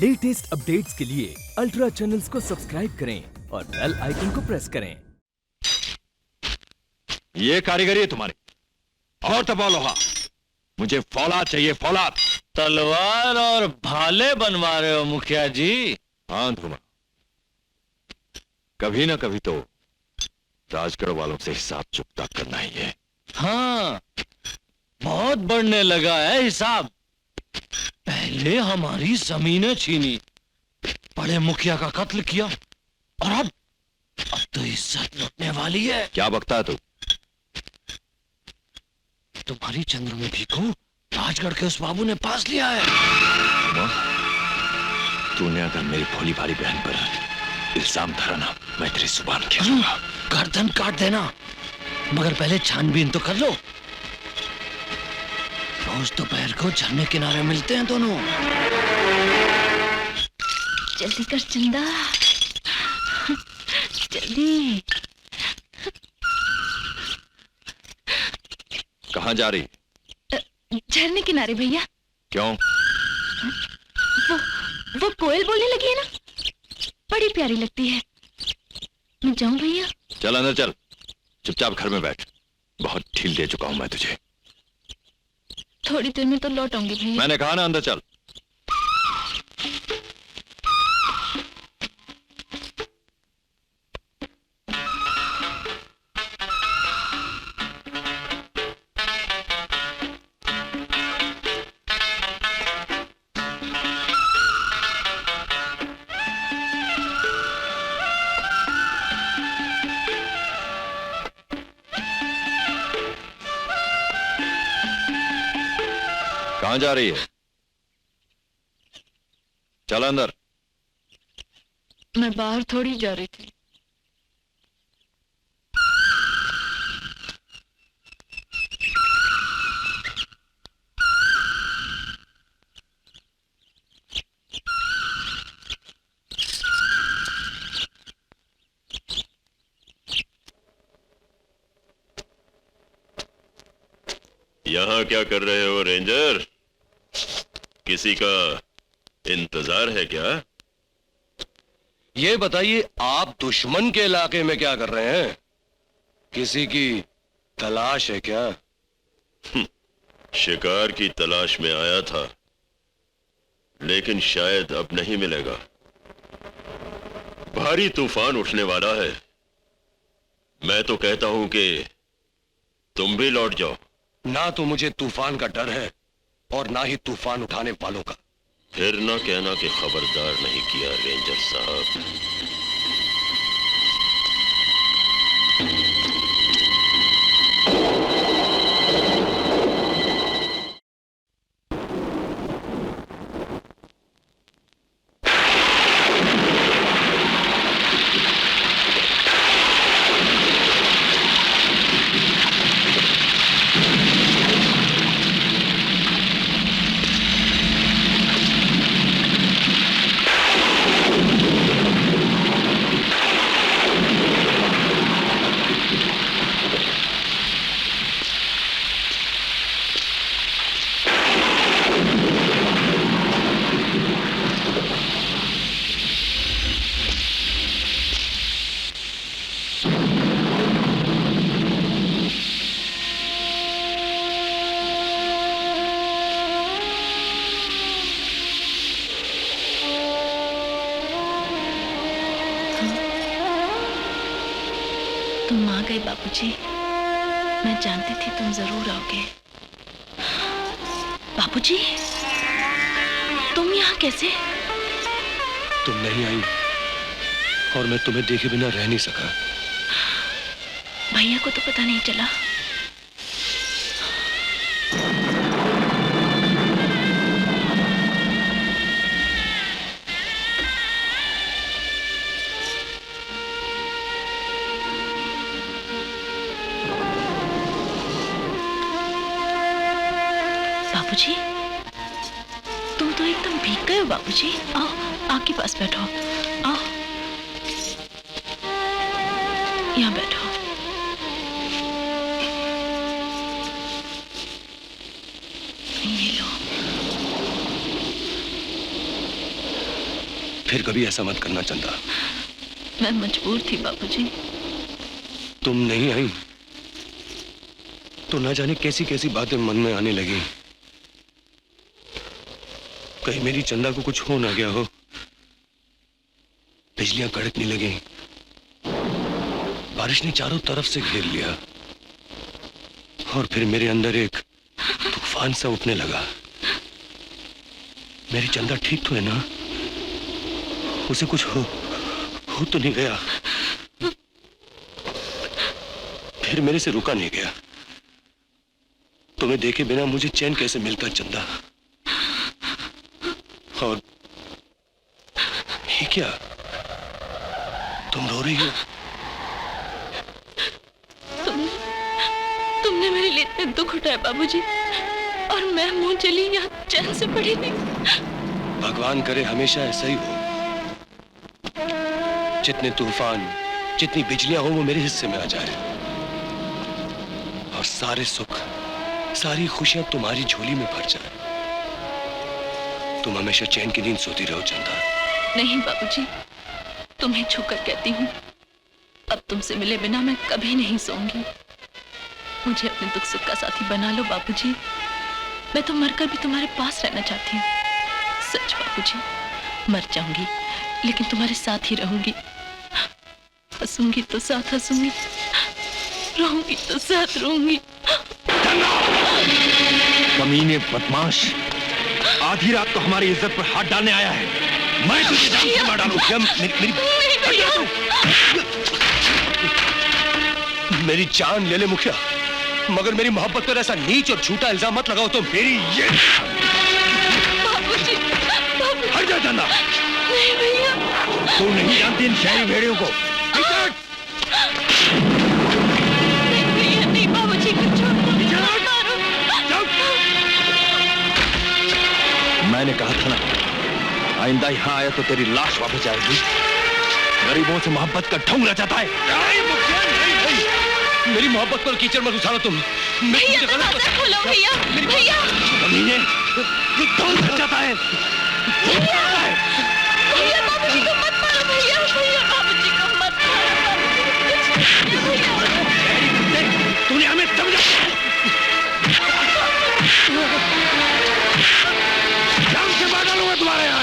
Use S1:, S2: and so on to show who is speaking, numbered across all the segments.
S1: Latest updates के लिए ultra channels को सब्सक्राइब करें और बेल आइकन को प्रेस करें।
S2: ये कारीगरी है तुम्हारी। और दबाओ लोहा। मुझे फौलाद चाहिए, फौलाद।
S3: तलवार और भाले बनवा रहे हो मुखिया जी?
S2: हाँ धुमा, कभी ना कभी तो राजगढ़ वालों से हिसाब चुकता करना ही है।
S3: हाँ, बहुत बढ़ने लगा है हिसाब। पहले हमारी जमीनें छीनी, बड़े मुखिया का कत्ल किया, और अब तो इज्जत लुटने वाली है।
S2: क्या बकता है तू?
S3: तुम्हारी चंद्रमुखी को राजगढ़ के उस बाबू ने पास लिया है।
S2: तूने अगर मेरी भोली भाली बहन पर इल्जाम धरा ना, मैं तेरी जुबान खींचूंगा।
S3: गर्दन काट देना, मगर पहले छानबीन तो कर लो। रोज दोपहर को झरने किनारे मिलते हैं दोनों।
S4: जल्दी कर चंदा, जल्दी।
S2: कहाँ जा रही?
S4: झरने किनारे भैया।
S2: क्यों?
S4: वो कोयल बोलने लगी है ना, बड़ी प्यारी लगती है। मैं जाऊं भैया?
S2: चल अंदर चल, चुपचाप घर में बैठ। बहुत ढील दे चुका हूं मैं तुझे।
S4: थोड़ी देर में तो लौट आऊंगी भैया।
S2: मैंने कहा ना अंदर चल। कहां जा रही है? चल अंदर।
S4: मैं बाहर थोड़ी जा रही थी।
S5: यहाँ क्या कर रहे हो रेंजर? किसी का इंतजार है क्या?
S3: ये बताइए, आप दुश्मन के इलाके में क्या कर रहे हैं? किसी की तलाश है क्या?
S5: शिकार की तलाश में आया था, लेकिन शायद अब नहीं मिलेगा। भारी तूफान उठने वाला है। मैं तो कहता हूं कि तुम भी लौट जाओ।
S3: ना तो मुझे तूफान का डर है और ना ही तूफान उठाने वालों का।
S5: फिर ना कहना कि खबरदार नहीं किया रेंजर साहब।
S4: तुम आ गए बाबूजी। मैं जानती थी तुम जरूर आओगे। बाबूजी, तुम यहाँ कैसे?
S3: तुम नहीं आई और मैं तुम्हें देखे बिना रह नहीं सका।
S4: भैया को तो पता नहीं चला? बाबूजी, तुम तो एकदम भीग गए हो बाबूजी। आओ, आके पास बैठो। आओ, यहाँ बैठो। ये लो।
S6: फिर कभी ऐसा मत करना चंदा।
S4: मैं मजबूर थी बाबूजी।
S6: तुम नहीं आई तो ना जाने कैसी कैसी बातें मन में आने लगी। कहीं मेरी चंदा को कुछ हो ना गया हो। बिजलियां कड़कने लगी, बारिश ने चारों तरफ से घेर लिया और फिर मेरे अंदर एक तूफान सा उठने लगा। मेरी चंदा ठीक तो है ना? उसे कुछ हो तो नहीं गया? फिर मेरे से रुका नहीं गया। तुम्हें देखे बिना मुझे चैन कैसे मिलता चंदा? और ये क्या, तुम रो रही हो?
S4: तुमने मेरे लिए इतने दुख उठाए बाबूजी, और मैं मुंह चली यहाँ चैन से पड़ी नहीं।
S6: भगवान करे हमेशा ऐसा ही हो। जितने तूफान, जितनी बिजलियां हो वो मेरे हिस्से में आ जाए, और सारे सुख, सारी खुशियां तुम्हारी झोली में भर जाए। तुम हमेशा चैन की नींद सोती रहो चंदा।
S4: नहीं बाबूजी, तुम्हें छूकर कहती हूँ, अब तुमसे मिले बिना मैं कभी नहीं सोऊंगी। मुझे अपने दुख सुख का साथी बना लो बाबूजी। मैं तो मरकर भी तुम्हारे पास रहना चाहती हूँ। सच बाबूजी, मर जाऊंगी लेकिन तुम्हारे साथ ही रहूंगी। हंसूंगी तो साथ हंसूंगी, रहूंगी तो साथ रहूंगी।
S2: कमीने बदमाश, आधी रात को हमारी इज्जत पर हाथ डालने आया है। मैं तुझे जान से मार डालूं।
S6: मेरी जान ले ले मुखिया, मगर मेरी मोहब्बत पर ऐसा नीच और झूठा इल्जाम मत लगाओ। तो मेरी ये
S4: बाबूजी,
S2: हट जा चंदा।
S4: नहीं भैया,
S2: तू नहीं जानती इन शहरी भेड़ियों को।
S4: नहीं भैया, नहीं बाबूजी को छोड़ दो, मत मारो।
S2: मैंने कहा था ना, आइंदा यहाँ आया तो तेरी लाश वापस आएगी। गरीबों से मोहब्बत का ढोंग रचाता है।
S6: नहीं मुखिया, नहीं। मेरी मोहब्बत पर कीचड़ मत उछालो तुम।
S4: भैया दरवाजा खोलो भैया, भैया।
S2: कमीने, ये ढोंग रचाता है।
S4: भैया बाबूजी को मत मारो भैया, भैया बाबूजी को मत मारो। भैया
S2: तूने हमें समझा? जान से मार डालूंगा तुम्हारे यहाँ।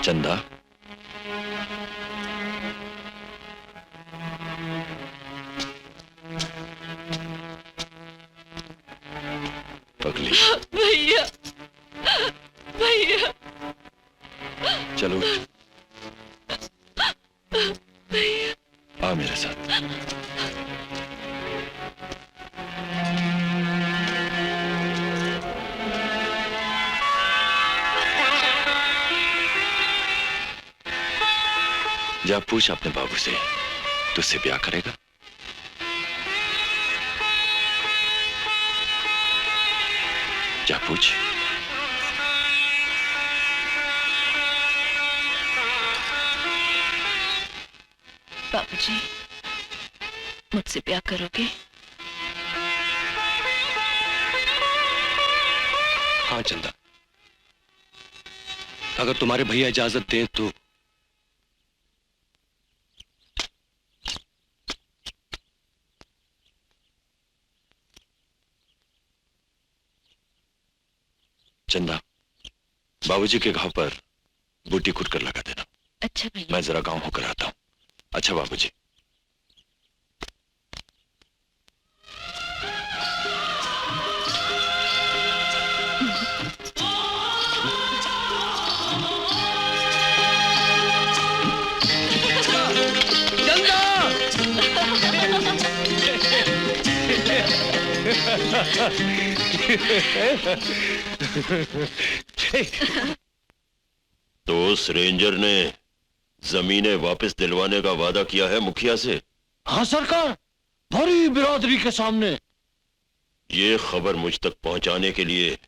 S2: चंदा, पगली।
S4: भैया, भैया।
S2: चलो आ मेरे साथ। जा पूछ अपने बाबू से, तुझसे ब्याह करेगा? जा पूछ।
S4: बाबूजी, मुझसे प्यार करोगे?
S6: हाँ चंदा, अगर तुम्हारे भैया इजाजत दें तो।
S2: चंदा, बाबूजी के घाव पर बूटी खुद कर लगा देना।
S4: अच्छा भैया।
S2: मैं जरा गांव होकर आता हूँ। अच्छा बाबूजी।
S5: तो उस रेंजर ने जमीनें वापस दिलवाने का वादा किया है मुखिया से?
S3: हाँ सरकार, भरी बिरादरी के सामने।
S5: ये खबर मुझ तक पहुंचाने के लिए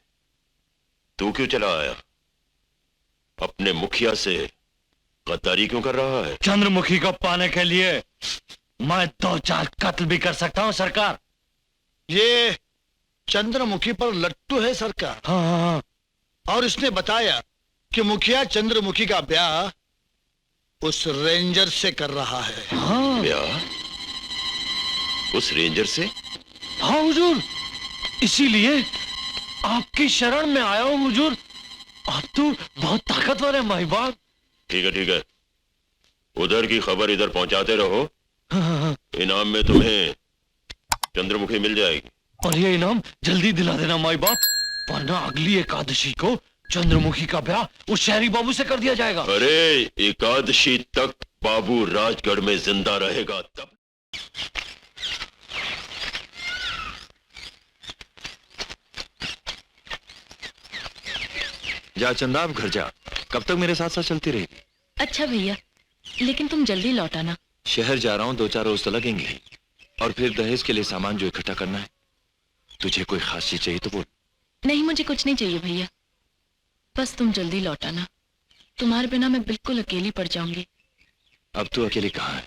S5: तू क्यों चला आया? अपने मुखिया से गद्दारी क्यों कर रहा है?
S3: चंद्रमुखी को पाने के लिए मैं 2-4 कत्ल भी कर सकता हूँ सरकार।
S7: ये चंद्रमुखी पर लट्टू है सरकार।
S3: हाँ हाँ हाँ।
S7: और इसने बताया कि मुखिया चंद्रमुखी का ब्याह उस रेंजर से कर रहा है।
S3: हाँ
S5: ब्याह उस रेंजर से?
S3: हाँ हुजूर, इसीलिए आपकी शरण में आया हूँ हुजूर। आप तो बहुत ताकतवर है माई बाप।
S5: ठीक है ठीक है, उधर की खबर इधर पहुंचाते रहो।
S3: हाँ, हाँ, हाँ।
S5: इनाम में तुम्हें चंद्रमुखी मिल जाएगी।
S3: और ये इनाम जल्दी दिला देना माई बाप, वरना अगली एकादशी को चंद्रमुखी का ब्याह उस शहरी बाबू से कर दिया जाएगा।
S5: अरे एकादशी तक बाबू राजगढ़ में जिंदा रहेगा तब।
S2: जा चंदा, अब घर जा। कब तक मेरे साथ साथ चलती रहेगी?
S4: अच्छा भैया, लेकिन तुम जल्दी लौट आना।
S2: शहर जा रहा हूँ, 2-4 रोज तो लगेंगे ही। और फिर दहेज के लिए सामान जो इकट्ठा करना है। तुझे कोई खास चीज चाहिए तो बोल।
S4: नहीं, मुझे कुछ नहीं चाहिए भैया, बस तुम जल्दी लौट आना। तुम्हारे बिना मैं बिल्कुल अकेली पड़ जाऊंगी।
S2: अब तू अकेली कहाँ है?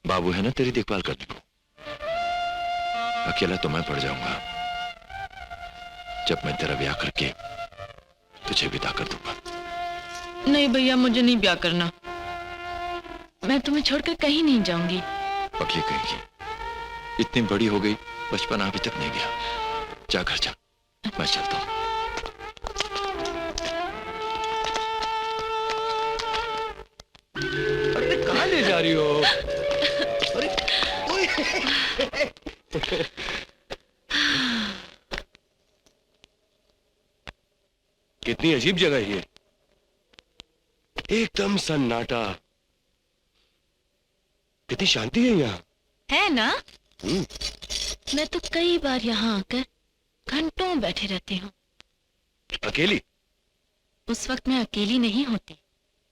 S2: बाबू है ना तेरी देखभाल करने को। अकेला तो मैं पड़ जाऊंगा जब मैं तेरा ब्याह करके तुझे विदा कर दूंगा।
S4: नहीं भैया, मुझे नहीं ब्याह करना। मैं तुम्हें छोड़कर कहीं नहीं जाऊंगी।
S2: पगली कहेगी, इतनी बड़ी हो गई, बचपन अभी तक नहीं गया। जा घर जा, मैं चलता हूँ।
S6: अरे कहाँ ले जा रही हो? अरे कितनी अजीब जगह है ये, एकदम सन्नाटा। कितनी शांति है यहाँ।
S4: है ना? मैं तो कई बार यहाँ आकर घंटों बैठे रहती हूँ।
S6: अकेली?
S4: उस वक्त मैं अकेली नहीं होती।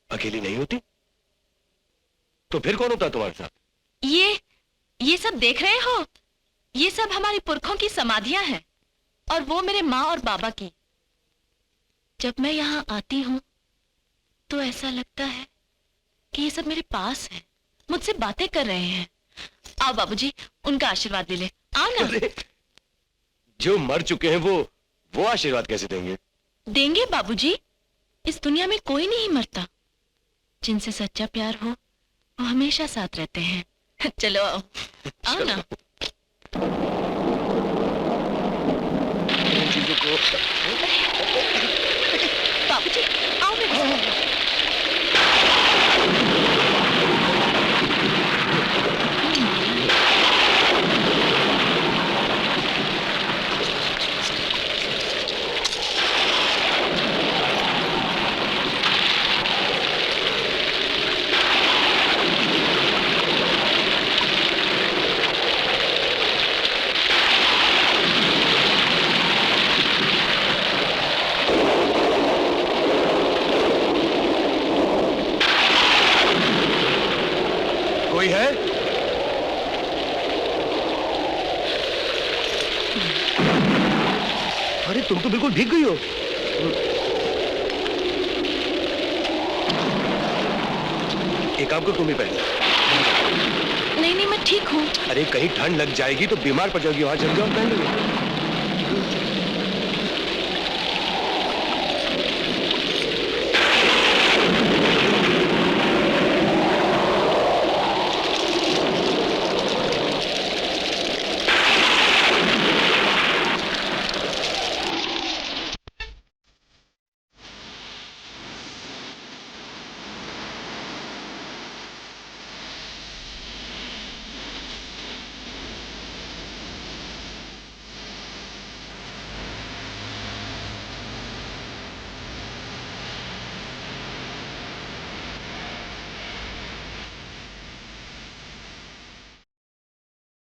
S6: अकेली नहीं होती तो फिर कौन होता है तुम्हारे साथ?
S4: ये सब देख रहे हो? ये सब हमारे पुरखों की समाधियां हैं, और वो मेरे माँ और बाबा की। जब मैं यहाँ आती हूँ तो ऐसा लगता है कि ये सब मेरे पास है, मुझसे बातें कर रहे हैं। आओ बाबूजी, उनका आशीर्वाद ले ले। आओ ना।
S6: अरे, जो मर चुके हैं वो आशीर्वाद कैसे देंगे?
S4: देंगे बाबूजी। इस दुनिया में कोई नहीं मरता। जिनसे सच्चा प्यार हो वो हमेशा साथ रहते हैं। चलो आओ, आओ ना।
S6: चीजों को
S4: बाबूजी आओ मेरे साथ।
S6: कोई है? अरे तुम तो बिल्कुल भीग गई हो। एक काम करो, तुम ही पहन लो।
S4: नहीं नहीं, मैं ठीक हूँ।
S6: अरे कहीं ठंड लग जाएगी तो बीमार पड़ जाओगी, वहां चल जाओ, पहन लो।